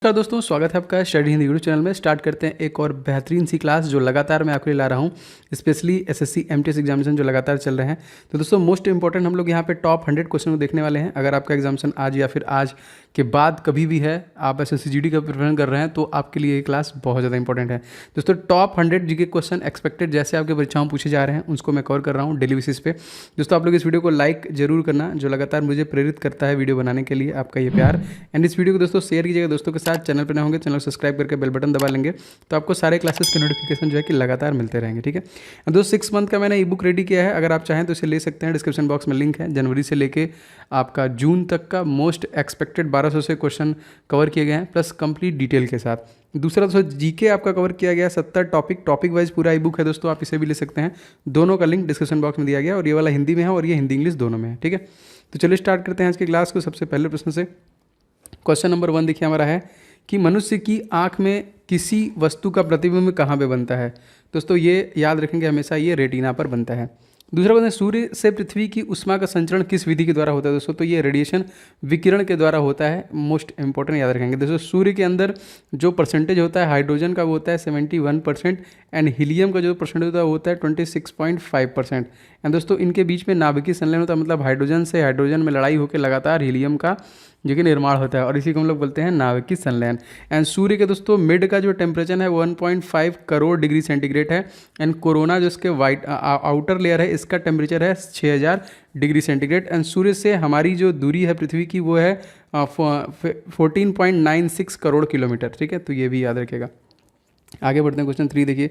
तो दोस्तों स्वागत है आपका स्टडी हिंदी यूट्यूब चैनल में। स्टार्ट करते हैं एक और बेहतरीन सी क्लास जो लगातार मैं आपके लिए ला रहा हूँ, स्पेशली एसएससी एमटीएस एग्जामिनेशन जो लगातार चल रहे हैं। तो दोस्तों मोस्ट इंपॉर्टेंट हम लोग यहाँ पे टॉप 100 क्वेश्चन को देखने वाले हैं। अगर आपका एग्जामिनेशन आज या फिर आज के बाद कभी भी है, आप एसएससी जीडी का प्रिपरेशन कर रहे हैं, तो आपके लिए ये क्लास बहुत ज़्यादा इंपॉर्टेंट है। दोस्तों टॉप 100 जीके क्वेश्चन एक्सपेक्टेड जैसे आपके परीक्षाओं पूछे जा रहे हैं उसको मैं कवर कर रहा हूँ डेली बेसिस पे। दोस्तों आप लोग इस वीडियो को लाइक जरूर करना, जो लगातार मुझे प्रेरित करता है वीडियो बनाने के लिए, आपका ये प्यार। एंड इस वीडियो को दोस्तों शेयर कीजिएगा दोस्तों के साथ। चैनल पर नए होंगे चैनल सब्सक्राइब करके बेल बटन दबा लेंगे तो आपको सारे क्लासेस के नोटिफिकेशन जो है कि लगातार मिलते रहेंगे। ठीक है दोस्तों, 6 मंथ का मैंने ई बुक रेडी किया है, अगर आप चाहें तो इसे ले सकते हैं। डिस्क्रिप्शन बॉक्स में लिंक है। जनवरी से लेके आपका जून तक का मोस्ट एक्सपेक्टेड 1200 से क्वेश्चन कवर किए गए हैं, प्लस कंप्लीट डिटेल के साथ। दूसरा दोस्तों जीके आपका कवर किया गया 70 टॉपिक वाइज पूरा ई बुक है दोस्तों, आप इसे भी ले सकते हैं। दोनों का लिंक डिस्क्रिप्शन बॉक्स में दिया गया, और ये वाला हिंदी में है और ये हिंदी इंग्लिश दोनों में है। ठीक है, तो चलिए स्टार्ट करते हैं आज की क्लास को। सबसे पहले प्रश्न से क्वेश्चन नंबर 1 देखिए हमारा है कि मनुष्य की आंख में किसी वस्तु का प्रतिबिंब कहाँ पे बनता है। दोस्तों ये याद रखेंगे हमेशा, ये रेटिना पर बनता है। दूसरा क्वेश्चन, सूर्य से पृथ्वी की उष्मा का संचरण किस विधि के द्वारा होता है। दोस्तों तो ये रेडिएशन विकिरण के द्वारा होता है। मोस्ट इंपॉर्टेंट याद रखेंगे दोस्तों, सूर्य के अंदर जो परसेंटेज होता है हाइड्रोजन का वो होता है 71% एंड हीलियम का जो परसेंटेज होता है वो होता है 26.5%। एंड दोस्तों इनके बीच में नाभिकीय संलयन होता है, मतलब हाइड्रोजन से हाइड्रोजन में लड़ाई होकर लगातार हीलियम का जो कि निर्माण होता है, और इसी को हम लोग बोलते हैं नाभिकीय संलयन। एंड सूर्य के दोस्तों मिड का जो टेम्परेचर है 1.5 करोड़ डिग्री सेंटीग्रेड है। एंड कोरोना जो इसके वाइट आउटर लेयर है इसका टेम्परेचर है 6000 डिग्री सेंटीग्रेड। एंड सूर्य से हमारी जो दूरी है पृथ्वी की वो है 14.96 करोड़ किलोमीटर। ठीक है, तो ये भी याद रखिएगा। आगे बढ़ते हैं, क्वेश्चन 3 देखिए,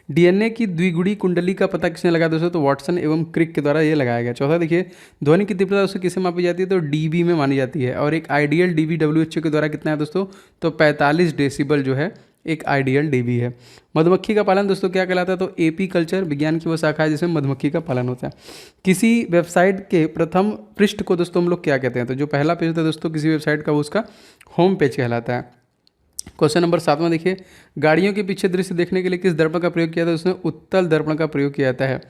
डीएनए की द्विगुड़ी कुंडली का पता किसने लगाया दोस्तों, तो वाटसन एवं क्रिक के द्वारा ये लगाया गया। चौथा देखिए, ध्वनि की तीव्रता दोस्तों किसे मापी जाती है, तो डीबी में मानी जाती है, और एक आइडियल डीबी WHO के द्वारा कितना है दोस्तों, तो 45 डेसिबल जो है एक आइडियल डीबी है। मधुमक्खी का पालन दोस्तों क्या कहलाता है, तो एपी कल्चर विज्ञान की वो शाखा है जिसमें मधुमक्खी का पालन होता है। किसी वेबसाइट के प्रथम पृष्ठ को दोस्तों हम लोग क्या कहते हैं, तो जो पहला पेज होता है दोस्तों किसी वेबसाइट का वो उसका होम पेज कहलाता है। क्वेश्चन नंबर 7 देखिए, गाड़ियों के पीछे दृश्य देखने के लिए किस दर्पण का प्रयोग किया जाता है, उसमें उत्तल दर्पण का प्रयोग किया जाता है।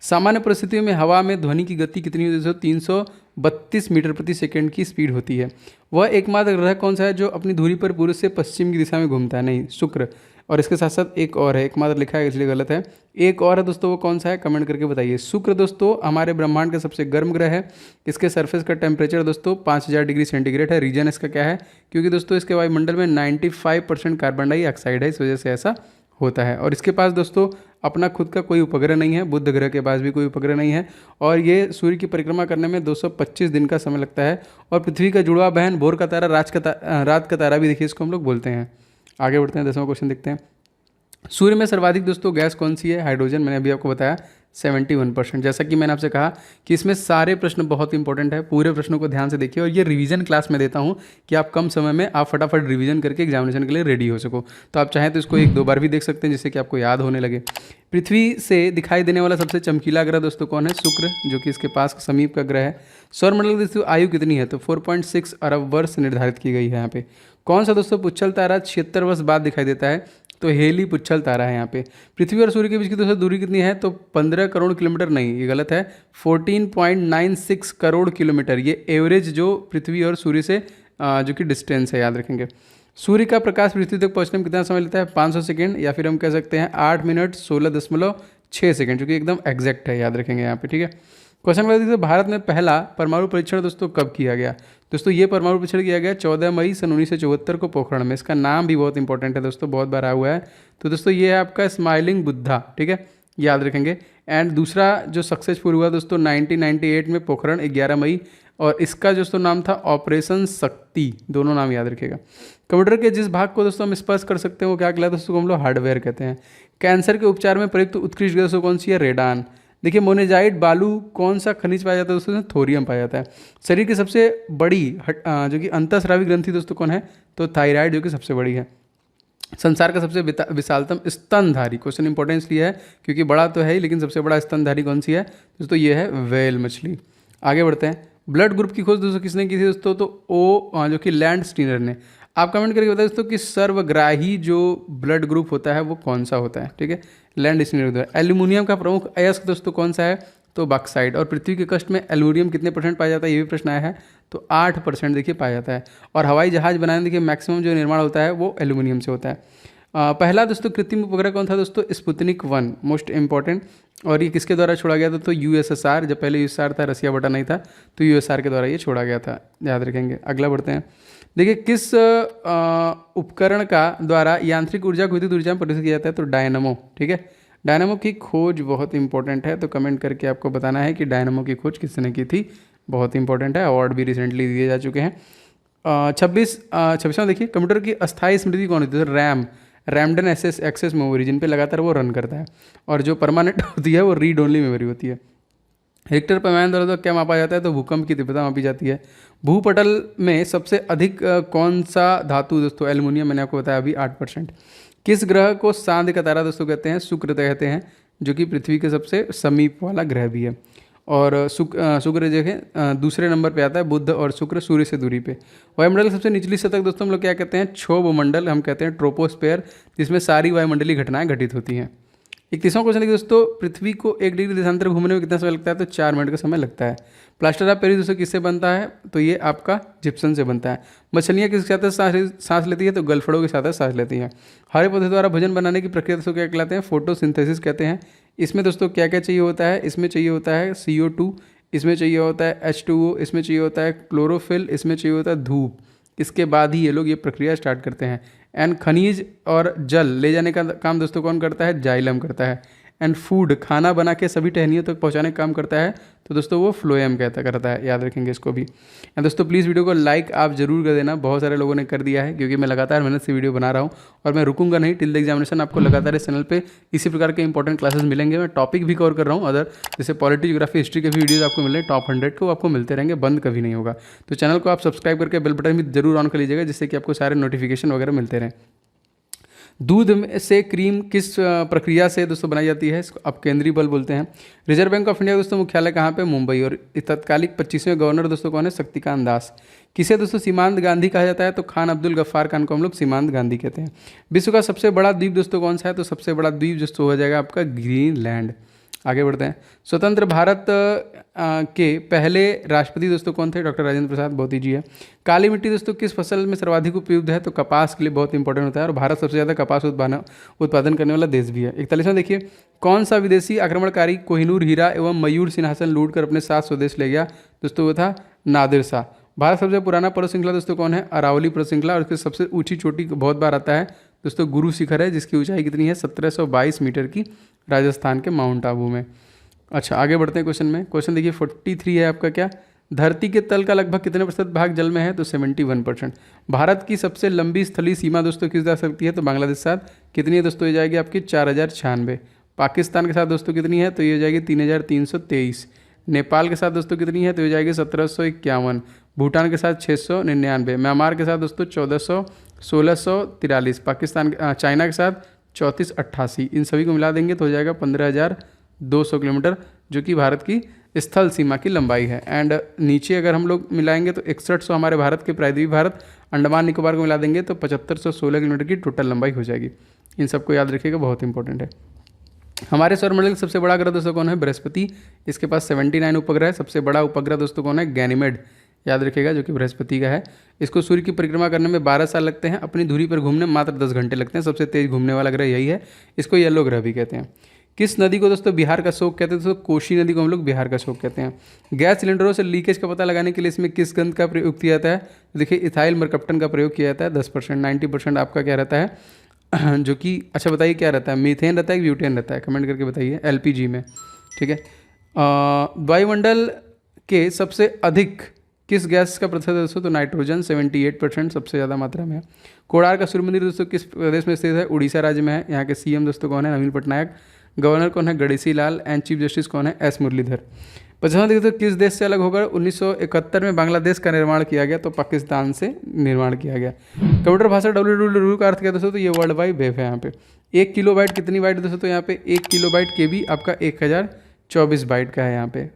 सामान्य परिस्थितियों में हवा में ध्वनि की गति कितनी होती है, 332 मीटर प्रति सेकंड की स्पीड होती है। वह एकमात्र ग्रह कौन सा है जो अपनी धुरी पर पूर्व से पश्चिम की दिशा में घूमता है, नहीं शुक्र। और इसके साथ साथ एक और है, एकमात्र लिखा है इसलिए गलत है, एक और है दोस्तों, वो कौन सा है कमेंट करके बताइए। शुक्र दोस्तों हमारे ब्रह्मांड का सबसे गर्म ग्रह है। इसके सरफेस का टेम्परेचर दोस्तों 5000 डिग्री सेंटीग्रेड है। रीजन इसका क्या है, क्योंकि दोस्तों इसके वायुमंडल में 95% कार्बन डाइऑक्साइड है, इस वजह से ऐसा होता है। और इसके पास दोस्तों अपना खुद का कोई उपग्रह नहीं है, बुध ग्रह के पास भी कोई उपग्रह नहीं है, और ये सूर्य की परिक्रमा करने में 225 दिन का समय लगता है। और पृथ्वी का जुड़वा बहन भोर का तारा रात का तारा भी देखिए, इसको हम लोग बोलते हैं। आगे बढ़ते हैं, 10वां क्वेश्चन देखते हैं। सूर्य में सर्वाधिक दोस्तों गैस कौन सी है, हाइड्रोजन। मैंने अभी आपको बताया 71%। जैसा कि मैंने आपसे कहा कि इसमें सारे प्रश्न बहुत इंपॉर्टेंट है, पूरे प्रश्नों को ध्यान से देखिए, और ये रिवीजन क्लास में देता हूँ कि आप कम समय में आप फटाफट रिवीजन करके एग्जामिनेशन के लिए रेडी हो सको। तो आप चाहें तो इसको 1-2 बार भी देख सकते हैं जिससे कि आपको याद होने लगे। पृथ्वी से दिखाई देने वाला सबसे चमकीला ग्रह दोस्तों कौन है, शुक्र, जो कि इसके पास समीप का ग्रह है। सौरमंडल की दोस्तों आयु कितनी है, तो 4.6 अरब वर्ष निर्धारित की गई है यहाँ पे। कौन सा दोस्तों पुच्छल तारा 76 वर्ष बाद दिखाई देता है, तो हेली पुच्छल तारा है यहाँ पे। पृथ्वी और सूर्य के बीच की दोस्तों दूरी कितनी है, तो 15 करोड़ किलोमीटर, नहीं ये गलत है, 14.96 करोड़ किलोमीटर। ये एवरेज जो पृथ्वी और सूर्य से जो कि डिस्टेंस है, याद रखेंगे। सूर्य का प्रकाश पृथ्वी तक पहुँचने में कितना समय लगता है, 500 सेकेंड, या फिर हम कह सकते हैं 8 मिनट 16.6 सेकेंड, जो कि एकदम एग्जैक्ट है, याद रखेंगे यहाँ पे। ठीक है, क्वेश्चन नंबर 2, भारत में पहला परमाणु परीक्षण दोस्तों कब किया गया। दोस्तों ये परमाणु परीक्षण किया गया 14 मई सन 1974 को पोखरण में। इसका नाम भी बहुत इंपॉर्टेंट है दोस्तों, बहुत बार आया हुआ है। तो दोस्तों ये है आपका स्माइलिंग बुद्धा, ठीक है, याद रखेंगे। एंड दूसरा जो सक्सेसफुल हुआ दोस्तों 1998 में पोखरण 11 मई, और इसका दोस्तों नाम था ऑपरेशन शक्ति, दोनों नाम याद रखिएगा। कंप्यूटर के जिस भाग को दोस्तों हम स्पर्श कर सकते हैं वो क्या कहलाता है, दोस्तों हम लोग हार्डवेयर कहते हैं। कैंसर के उपचार में प्रयुक्त उत्कृष्ट गैस कौन सी है, रेडान। देखिए मोनेजाइट बालू कौन सा खनिज पाया जाता है दोस्तों, थोरियम पाया जाता है। शरीर की सबसे बड़ी जो कि अंतःस्रावी ग्रंथि दोस्तों कौन है, तो थायराइड, जो कि सबसे बड़ी है। संसार का सबसे विशालतम स्तनधारी, क्वेश्चन इंपॉर्टेंस लिया है क्योंकि बड़ा तो है ही, लेकिन सबसे बड़ा स्तनधारी कौन सी है दोस्तों, ये है व्हेल मछली। आगे बढ़ते हैं, ब्लड ग्रुप की खोज दोस्तों किसने की थी दोस्तों, तो ओ जो कि लैंड स्टीनर ने। आप कमेंट करके बताइए दोस्तों कि सर्वग्राही जो ब्लड ग्रुप होता है वो कौन सा होता है। ठीक है, लैंड स्टीनर द्वारा। एल्यूमिनियम का प्रमुख अयस्क दोस्तों कौन सा है, तो बॉक्साइट। और पृथ्वी के कष्ट में एल्यूमिनियम कितने % पाया जाता है, ये भी प्रश्न आया है, तो 8% देखिए पाया जाता है। और हवाई जहाज़ बनाने देखिए मैक्सिमम जो निर्माण होता है वो एल्यूमिनियम से होता है। पहला दोस्तों कृत्रिम उपग्रह कौन था दोस्तों? Sputnik 1, most important. और ये किसके द्वारा छोड़ा गया था? तो यूएसएसआर, जब पहले यूएसएसआर था, रसिया बटा नहीं था, तो यूएसएसआर के द्वारा ये छोड़ा गया था, याद रखेंगे। अगला बढ़ते हैं। देखिए किस उपकरण का द्वारा यांत्रिक ऊर्जा को विद्युत ऊर्जा में परिवर्तित किया जाता है? तो डायनामो, ठीक है। डायनामो की खोज बहुत इंपॉर्टेंट है, तो कमेंट करके आपको बताना है कि डायनामो की खोज किसने की थी। बहुत इंपॉर्टेंट है, अवार्ड भी रिसेंटली दिए जा चुके हैं। 26वां देखिए, कंप्यूटर की अस्थायी स्मृति कौन होती है? रैम, रैमडन एक्सेस मेमोरी, जिन पे लगातार वो रन करता है। और जो परमानेंट होती है वो रीड ओनली मेमोरी होती है। रिक्टर पैमाने द्वारा तो क्या मापा जाता है? तो भूकंप की तीव्रता मापी जाती है। भूपटल में सबसे अधिक कौन सा धातु दोस्तों? एल्युमिनियम, मैंने आपको बताया अभी 8%। किस ग्रह को चांद का तारा दोस्तों कहते हैं? शुक्र कहते हैं, जो कि पृथ्वी के सबसे समीप वाला ग्रह भी है। और शुक्र देखें दूसरे नंबर पे आता है। बुध और शुक्र सूर्य से दूरी पे। वायुमंडल की सबसे निचली सतह दोस्तों हम लोग क्या कहते हैं? क्षोभमंडल, हम कहते हैं ट्रोपोस्फेयर, जिसमें सारी वायुमंडलीय घटनाएं घटित होती हैं। 31वां क्वेश्चन है दोस्तों, पृथ्वी को 1 डिग्री देशांतर घूमने में कितना समय लगता है? तो 4 मिनट का समय लगता है। प्लास्टर ऑफ पेरिस दोस्तों किससे बनता है? तो ये आपका जिप्सम से बनता है। मछलियाँ किसके साथ सांस लेती है? तो गलफड़ों के साथ सांस लेती हैं। हरे पौधे द्वारा भोजन बनाने की प्रक्रिया दोस्तों क्या कहलाते हैं? फोटोसिंथेसिस कहते हैं। इसमें दोस्तों क्या क्या चाहिए होता है? इसमें चाहिए होता है CO2, इसमें चाहिए होता है H2O, इसमें चाहिए होता है क्लोरोफिल, इसमें चाहिए होता है धूप। इसके बाद ही ये लोग ये प्रक्रिया स्टार्ट करते हैं। एंड खनिज और जल ले जाने का काम दोस्तों कौन करता है? जाइलम करता है। एंड फूड, खाना बना के सभी टहनियों तक पहुंचाने का काम करता है, तो दोस्तों वो फ्लोएम करता है, याद रखेंगे इसको भी। एंड दोस्तों प्लीज़ वीडियो को लाइक आप जरूर कर देना, बहुत सारे लोगों ने कर दिया है, क्योंकि मैं लगातार मेहनत से वीडियो बना रहा हूँ और मैं रुकूंगा नहीं टिल द एग्जामिनेशन। आपको लगातार इस चैनल पे इसी प्रकार के इंपॉर्टेंट क्लासेस मिलेंगे। मैं टॉपिक भी कवर कर रहा हूँ अदर, जैसे पॉलिटी, ज्योग्राफी, हिस्ट्री के भी वीडियोज़ आपको मिल रहे हैं। टॉप 100 को आपको मिलते रहेंगे, बंद कभी नहीं होगा। तो चैनल को आप सब्सक्राइब करके बेल बटन भी जरूर ऑन कर लीजिएगा, जिससे कि आपको सारे नोटिफिकेशन वगैरह मिलते रहें। दूध से क्रीम किस प्रक्रिया से दोस्तों बनाई जाती है? इसको अपकेंद्री बल बोलते हैं। रिजर्व बैंक ऑफ इंडिया दोस्तों मुख्यालय कहाँ पे? मुंबई। और तत्कालिक 25वें गवर्नर दोस्तों कौन है? शक्तिकांत दास। किसे दोस्तों सीमांत गांधी कहा जाता है? तो खान अब्दुल गफ्फार खान को हम लोग सीमांत गांधी कहते हैं। विश्व का सबसे बड़ा द्वीप दोस्तों कौन सा है? तो सबसे बड़ा द्वीप दोस्तों हो जाएगा आपका ग्रीनलैंड। आगे बढ़ते हैं। स्वतंत्र भारत के पहले राष्ट्रपति दोस्तों कौन थे? डॉक्टर राजेंद्र प्रसाद बोती जी है। काली मिट्टी दोस्तों किस फसल में सर्वाधिक उपयुक्त है? तो कपास के लिए बहुत इंपॉर्टेंट होता है, और भारत सबसे ज़्यादा कपास उत्पादन करने वाला देश भी है। 41वां देखिए, कौन सा विदेशी आक्रमणकारी कोहिनूर हीरा एवं मयूर सिंहासन लूट कर अपने साथ स्वदेश ले गया? दोस्तों वो था नादिर शाह। भारत सबसे पुराना पर्वत श्रृंखला दोस्तों कौन है? अरावली पर्वत श्रृंखला। और उसकी सबसे ऊंची चोटी बहुत बार आता है दोस्तों गुरु शिखर है, जिसकी ऊंचाई कितनी है? 1722 मीटर की, राजस्थान के माउंट आबू में। अच्छा आगे बढ़ते हैं क्वेश्चन में। क्वेश्चन देखिए 43 है आपका, क्या धरती के तल का लगभग कितने प्रतिशत भाग जल में है? तो 71%। भारत की सबसे लंबी स्थलीय सीमा दोस्तों किस जा सकती है? तो बांग्लादेश के साथ। कितनी है दोस्तों? ये जाएगी आपकी 4096। पाकिस्तान के साथ दोस्तों कितनी है? तो ये जाएगी 3323। नेपाल के साथ दोस्तों कितनी है? तो ये जाएगी 1751। भूटान के साथ 699। म्यांमार के साथ दोस्तों 1400, 1643। पाकिस्तान चाइना के साथ 3488। इन सभी को मिला देंगे तो हो जाएगा 15,200 किलोमीटर, जो कि भारत की स्थल सीमा की लंबाई है। एंड नीचे अगर हम लोग मिलाएंगे तो 6100 हमारे भारत के प्रायद्वीप भारत। अंडमान निकोबार को मिला देंगे तो 7516 किलोमीटर की टोटल लंबाई हो जाएगी। इन सबको याद रखिएगा, बहुत इंपॉर्टेंट है। हमारे सौरमंडल का सबसे बड़ा ग्रह दोस्तों कौन है? बृहस्पति। इसके पास 79 उपग्रह है। सबसे बड़ा उपग्रह दोस्तों कौन है? गैनीमेड, याद रखिएगा, जो कि बृहस्पति का है। इसको सूर्य की परिक्रमा करने में 12 साल लगते हैं। अपनी धुरी पर घूमने में मात्र 10 घंटे लगते हैं। सबसे तेज घूमने वाला ग्रह यही है। इसको येलो ग्रह भी कहते हैं। किस नदी को दोस्तों बिहार का शोक कहते हैं? दोस्तों कोशी नदी को हम लोग बिहार का शोक कहते हैं। गैस सिलेंडरों से लीकेज का पता लगाने के लिए इसमें किस गंध का प्रयोग किया जाता है? देखिए इथाइल मरकप्टन का प्रयोग किया जाता है। 10%। 90% आपका क्या रहता है? जो कि अच्छा बताइए क्या रहता है? मीथेन रहता है कि ब्यूटेन रहता है? कमेंट करके बताइए। LPG में, ठीक है। वायुमंडल के सबसे अधिक किस गैस का प्रतिशत है दोस्तों? तो नाइट्रोजन 78% सबसे ज़्यादा मात्रा में है। कोणार्क का सूर्य मंदिर दोस्तों किस प्रदेश में स्थित है? उड़ीसा राज्य में है। यहाँ के CM दोस्तों कौन है? नवीन पटनायक। गवर्नर कौन है? Ganeshi Lal. And chief justice कौन है? S मुरलीधर। 50वां देखिए तो किस देश से अलग होकर 1971 में बांग्लादेश का निर्माण किया गया? तो पाकिस्तान से निर्माण किया गया। कंप्यूटर भाषा WWW का अर्थ क्या है दोस्तों? तो ये वर्ल्ड वाइड वेब है। यहाँ पे 1 किलोबाइट कितनी बाइट दोस्तों? तो यहाँ पे 1 किलोबाइट KB आपका 1024 बाइट का है। यहाँ पे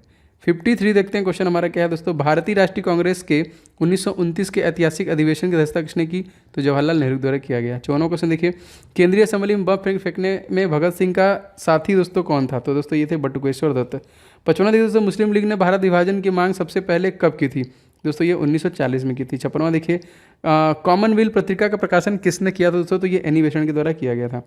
53 देखते हैं क्वेश्चन हमारा क्या है दोस्तों? भारतीय राष्ट्रीय कांग्रेस के 1929 के ऐतिहासिक अधिवेशन की अध्यक्षता किसने की? तो जवाहरलाल नेहरू द्वारा किया गया। 54वां क्वेश्चन देखिए, केंद्रीय असेंबली में बम फेंकने में भगत सिंह का साथी दोस्तों कौन था? तो दोस्तों ये थे बटुकेश्वर दत्त। 55वां देखिए दोस्तों, मुस्लिम लीग ने भारत विभाजन की मांग सबसे पहले कब की थी? दोस्तों ये 1940 में की थी। 56वां देखिए कॉमनवेल्थ पत्रिका का प्रकाशन किसने किया था दोस्तों, तो ये एनी बेसेंट के द्वारा किया गया था।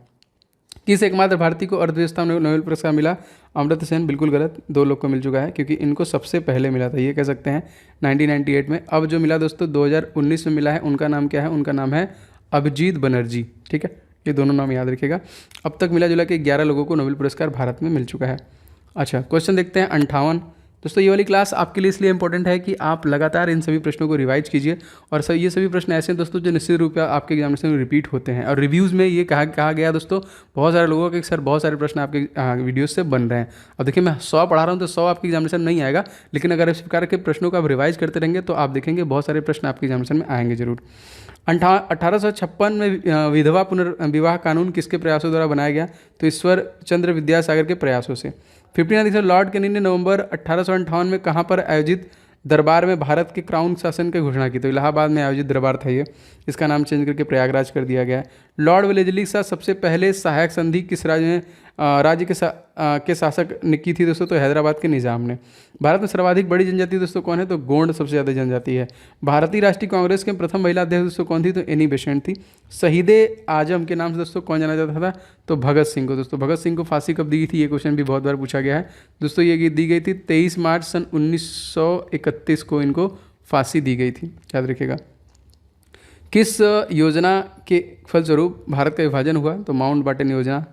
किस एकमात्र भारतीय को अर्थव्यवस्था में नोबेल पुरस्कार मिला, अमर्त्य सेन, बिल्कुल गलत, 2 लोग को मिल चुका है क्योंकि इनको सबसे पहले मिला था, ये कह सकते हैं 1998 में। अब जो मिला दोस्तों 2019 में मिला है, उनका नाम क्या है, उनका नाम है अभिजीत बनर्जी, ठीक है, ये दोनों नाम याद रखिएगा। अब तक मिला जुला के 11 लोगों को नोबेल पुरस्कार भारत में मिल चुका है। अच्छा क्वेश्चन देखते हैं 58। दोस्तों ये वाली क्लास आपके लिए इसलिए इंपॉर्टेंट है कि आप लगातार इन सभी प्रश्नों को रिवाइज कीजिए, और ये सभी प्रश्न ऐसे हैं दोस्तों जो निश्चित रूप से आपके एग्जामिनेशन में रिपीट होते हैं। और रिव्यूज़ में ये कहा गया दोस्तों बहुत सारे लोगों के, सर बहुत सारे प्रश्न आपके वीडियोज़ से बन रहे हैं। अब देखिए मैं 100 पढ़ा रहा हूँ तो 100 आपके एग्जामिनेशन नहीं आएगा, लेकिन अगर इस प्रकार के प्रश्नों को आप रिवाइज करते रहेंगे तो आप देखेंगे बहुत सारे प्रश्न आपके एग्जामिनेशन में आएंगे जरूर। 1856 में विधवा पुनर्विवाह कानून किसके प्रयासों द्वारा बनाया गया, तो ईश्वर चंद्र विद्यासागर के प्रयासों से। 15 देखिए लॉर्ड कैनिंग ने नवंबर 1858 में कहाँ पर आयोजित दरबार में भारत के क्राउन शासन की घोषणा की, तो इलाहाबाद में आयोजित दरबार था ये, इसका नाम चेंज करके प्रयागराज कर दिया गया है। लॉर्ड वेलेस्ली के साथ सबसे पहले सहायक संधि किस राज्य के शासक ने की थी दोस्तों, तो हैदराबाद के निज़ाम ने। भारत में सर्वाधिक बड़ी जनजाति दोस्तों कौन है, तो गोंड सबसे ज़्यादा जनजाति है। भारतीय राष्ट्रीय कांग्रेस के प्रथम महिला अध्यक्ष दोस्तों कौन थी, तो एनी बेसेंट थी। शहीद आजम के नाम से दोस्तों कौन जाना जाता था, तो भगत सिंह को। दोस्तों भगत सिंह को फांसी कब दी गई थी, ये क्वेश्चन भी बहुत बार पूछा गया है दोस्तों। ये दी गई थी 23 मार्च सन 1931 को इनको फांसी दी गई थी, याद रखिएगा। किस योजना के फलस्वरूप भारत का विभाजन हुआ, तो माउंट बाटन योजना।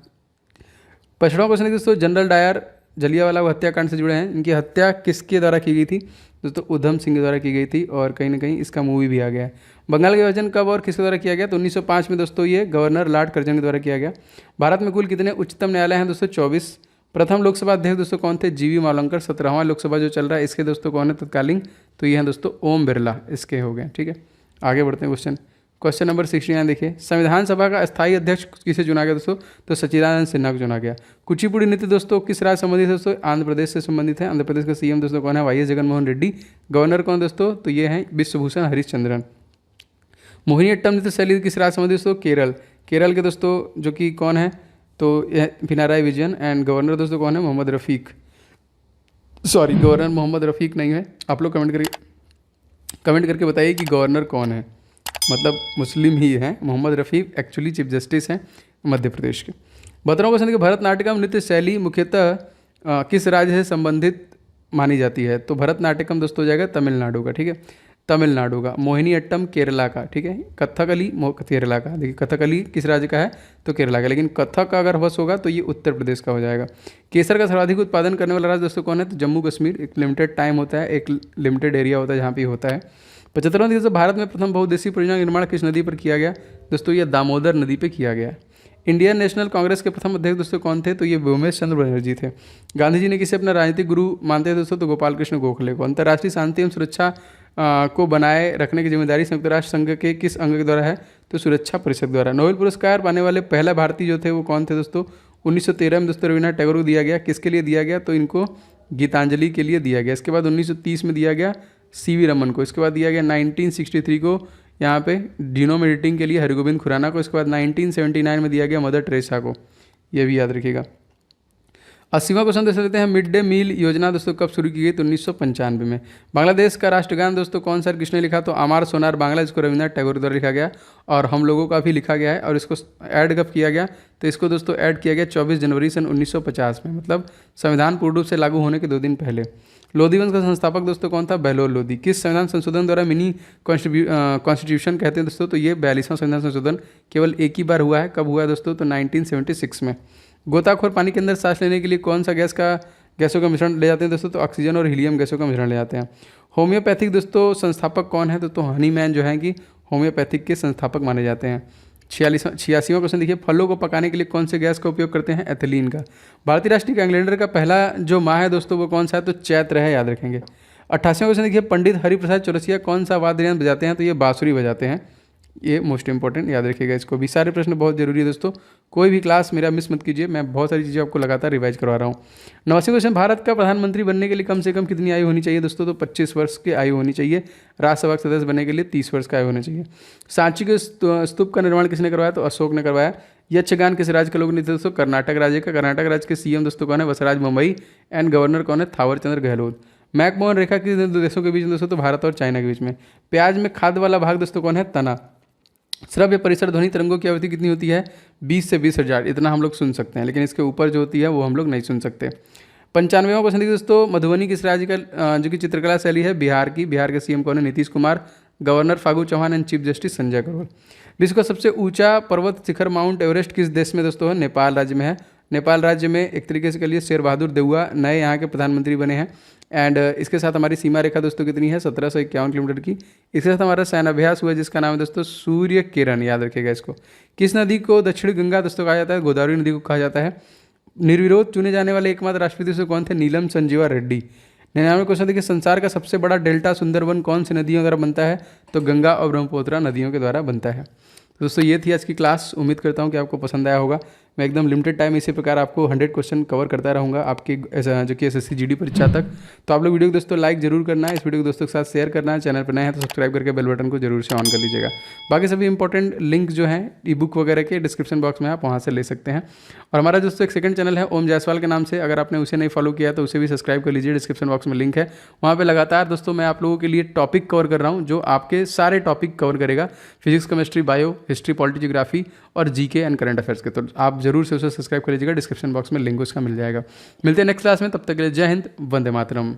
5वां क्वेश्चन है दोस्तों जनरल डायर जलियांवाला बाग हत्याकांड से जुड़े हैं, इनकी हत्या किसके द्वारा की गई थी, दोस्तों उधम सिंह के द्वारा की गई थी, और कहीं ना कहीं इसका मूवी भी आ गया है। बंगाल का विभाजन कब और किसके द्वारा किया गया, तो 1905 में दोस्तों ये गवर्नर लॉर्ड कर्जन के द्वारा किया गया। भारत में कुल कितने उच्चतम न्यायालय हैं दोस्तों, 24। प्रथम लोकसभा अध्यक्ष दोस्तों कौन थे, जीवी मावलंकर। 17वां लोकसभा जो चल रहा है इसके दोस्तों कौन है तत्कालीन, तो ये हैं दोस्तों ओम बिरला, इसके हो गए, ठीक है। आगे बढ़ते हैं क्वेश्चन नंबर 69 देखिए संविधान सभा का स्थायी अध्यक्ष किसे चुना गया दोस्तों, तो सच्चिदानंद सिन्हा को चुना गया। कुचिपुड़ी नृत्य दोस्तों किस राज्य संबंधित है दोस्तों, आंध्र प्रदेश से संबंधित है। आंध्र प्रदेश का सीएम दोस्तों कौन है, वाईएस जगनमोहन रेड्डी। गवर्नर कौन दोस्तों, तो ये हैं विश्वभूषण हरिश्चंद्रन। मोहिनीअट्टम नृत्य शैली किस राज्य संबंधित दोस्तों, केरल के दोस्तों जो कि कौन है, तो पिनाराई विजयन। एंड गवर्नर दोस्तों कौन है, मोहम्मद रफ़ीक। सॉरी गवर्नर मोहम्मद रफ़ीक नहीं है, आप लोग कमेंट करके बताइए कि गवर्नर कौन है, मतलब मुस्लिम ही हैं। मोहम्मद रफ़ीक एक्चुअली चीफ जस्टिस हैं मध्य प्रदेश के। 12वां क्वेश्चन देखिए भरतनाट्यम नृत्य शैली मुख्यतः किस राज्य से संबंधित मानी जाती है, तो भरतनाट्यम दोस्तों हो जाएगा तमिलनाडु का, ठीक है, तमिलनाडु का। मोहिनीअट्टम केरला का, ठीक है। कथकली केरला का, देखिए कथकली किस राज्य का है, तो केरला का, लेकिन कथक का अगर बस होगा तो ये उत्तर प्रदेश का हो जाएगा। केसर का सर्वाधिक उत्पादन करने वाला राज्य दोस्तों कौन है, तो जम्मू कश्मीर। एक लिमिटेड टाइम होता है, एक लिमिटेड एरिया होता है जहाँ पे होता है। 75वां दोस्तों भारत में प्रथम बहुउद्देशीय परियोजना का निर्माण किस नदी पर किया गया, दोस्तों ये दामोदर नदी पे किया गया। इंडियन नेशनल कांग्रेस के प्रथम अध्यक्ष दोस्तों कौन थे, तो ये व्योमेश चंद्र बनर्जी थे। गांधी जी ने किसे अपना राजनीतिक गुरु मानते थे दोस्तों, तो गोपाल कृष्ण गोखले को। अंतर्राष्ट्रीय शांति एवं सुरक्षा को बनाए रखने की जिम्मेदारी संयुक्त राष्ट्र संघ के किस अंग के द्वारा है, तो सुरक्षा परिषद द्वारा। नोबेल पुरस्कार पाने वाले पहला भारतीय जो थे वो कौन थे दोस्तों, 1913 में दोस्तों रविन्द्रनाथ टैगोर को दिया गया। किसके लिए दिया गया, तो इनको गीतांजलि के लिए दिया गया। इसके बाद 1930 में दिया गया सीवी रमन को। इसके बाद दिया गया 1963 को यहाँ पे डिनोम एडिटिंग के लिए हरिगोविंद खुराना को। इसके बाद 1979 में दिया गया मदर टेरेसा को, ये भी याद रखिएगा। 80वां क्वेश्चन देख लेते हैं मिड डे मील योजना दोस्तों कब शुरू की गई, तो 1995 में। बांग्लादेश का राष्ट्रगान दोस्तों कौन सा किसने लिखा, तो अमार सोनार बांग्ला, इसको रविन्द्रनाथ टैगोर द्वारा लिखा गया, और हम लोगों का भी लिखा गया है। और इसको ऐड कब किया गया, तो इसको दोस्तों ऐड किया गया 24 जनवरी सन 1950 में, मतलब संविधान पूर्ण रूप से लागू होने के 2 दिन पहले। लोधी वंश का संस्थापक दोस्तों कौन था, बहलोल लोधी। किस संविधान संशोधन द्वारा मिनी कॉन्स्टिट्यूशन कहते हैं दोस्तों, तो ये 42वां संविधान संशोधन केवल एक ही बार हुआ है। कब हुआ है दोस्तों, तो 1976 में। गोताखोर पानी के अंदर सांस लेने के लिए कौन सा गैसों का मिश्रण ले जाते हैं दोस्तों, तो ऑक्सीजन और हीलियम गैसों का मिश्रण ले जाते हैं। होम्योपैथिक दोस्तों संस्थापक कौन है, तो हनीमैन जो है कि होम्योपैथिक के संस्थापक माने जाते हैं। 86वां क्वेश्चन देखिए फलों को पकाने के लिए कौन से गैस का उपयोग करते हैं, एथिलीन का। भारतीय राष्ट्रीय कैलेंडर का पहला जो माह है दोस्तों वो कौन सा है, तो चैत्र है, याद रखेंगे। 88वां क्वेश्चन देखिए पंडित हरिप्रसाद चौरसिया कौन सा वाद्य यंत्र बजाते हैं, तो ये बांसुरी बजाते हैं। ये मोस्ट इंपॉर्टेंट, याद रखिएगा इसको भी। सारे प्रश्न बहुत जरूरी है दोस्तों, कोई भी क्लास मेरा मिस मत कीजिए, मैं बहुत सारी चीज़ें आपको लगातार रिवाइज करवा रहा हूँ। 89वां क्वेश्चन भारत का प्रधानमंत्री बनने के लिए कम से कम कितनी आयु होनी चाहिए दोस्तों, तो 25 वर्ष की आयु होनी चाहिए। राज्यसभा के सदस्य बनने के लिए 30 वर्ष का आयु होना चाहिए। सांची के स्तूप का निर्माण किसने करवाया, तो अशोक ने करवाया। यक्षगान किस राज्य के लोग नृत्य दोस्तों, कर्नाटक राज्य का। कर्नाटक राज्य के सीएम दोस्तों कौन है, बसराज मुंबई। एंड गवर्नर कौन है, थावर चंद्र गहलोत। मैकमोहन रेखा किस दो देशों के बीच में दोस्तों? तो भारत और चाइना के बीच में। प्याज में खाद वाला भाग दोस्तों कौन है? तना। श्रव्य परिसर ध्वनि तरंगों की आवृत्ति कितनी होती है? 20 से 20,000, इतना हम लोग सुन सकते हैं, लेकिन इसके ऊपर जो होती है वो हम लोग नहीं सुन सकते। 95वां क्वेश्चन देखिए दोस्तों, मधुबनी किस राज्य का जो कि चित्रकला शैली है? बिहार की। बिहार के सीएम कौन है? Nitish Kumar. Governor Phagu Chauhan and chief justice Sanjay Karol. विश्व का सबसे ऊंचा पर्वत शिखर माउंट एवरेस्ट किस देश में दोस्तों है? नेपाल राज्य में है। नेपाल राज्य में एक तरीके से कह लिए शेर बहादुर देउआ नए यहाँ के प्रधानमंत्री बने हैं। एंड इसके साथ हमारी सीमा रेखा दोस्तों कितनी है? 1751 किलोमीटर की। इसके साथ हमारा सैन्याभ्यास हुआ जिसका नाम है दोस्तों सूर्य किरण, याद रखिएगा इसको। किस नदी को दक्षिण गंगा दोस्तों कहा जाता है? गोदावरी नदी को कहा जाता है। निर्विरोध चुने जाने वाले एकमात्र राष्ट्रपति दोस्तों कौन थे? नीलम संजीवा रेड्डी। 99वां क्वेश्चन देखिए, संसार का सबसे बड़ा डेल्टा सुंदरवन कौन सी नदियों द्वारा बनता है? तो गंगा और ब्रह्मपुत्र नदियों के द्वारा बनता है। तो दोस्तों ये थी आज की क्लास, उम्मीद करता हूँ कि आपको पसंद आया होगा। मैं एकदम लिमिटेड टाइम इसी प्रकार आपको 100 क्वेश्चन कवर करता रहूँगा आपकी जो कि एसएससी जीडी परीक्षा तक। तो आप लोग वीडियो को दोस्तों लाइक जरूर करना है, इस वीडियो को दोस्तों के साथ शेयर करना है, चैनल पर नए हैं तो सब्सक्राइब करके बेल बटन को जरूर से ऑन कर लीजिएगा। बाकी सभी इंपॉर्टेंट लिंक जो हैं ई बुक वगैरह के डिस्क्रिप्शन बॉक्स में आप वहाँ से ले सकते हैं। और हमारा दोस्तों एक सेकंड चैनल है ओम जायसवाल के नाम से, अगर आपने उसे नहीं फॉलो किया तो उसे भी सब्सक्राइब कर लीजिए, डिस्क्रिप्शन बॉक्स में लिंक है। वहाँ पे लगातार दोस्तों मैं आप लोगों के लिए टॉपिक कवर कर रहा हूँ जो आपके सारे टॉपिक कवर करेगा, physics, chemistry, bio, history, polity, geography और जीके एंड करंट अफेयर्स के। तो आप जरूर से उसे सब्सक्राइब कर लीजिएगा, डिस्क्रिप्शन बॉक्स में लिंक उसका मिल जाएगा। मिलते हैं नेक्स्ट क्लास में, तब तक के लिए जय हिंद, वंदे मातरम।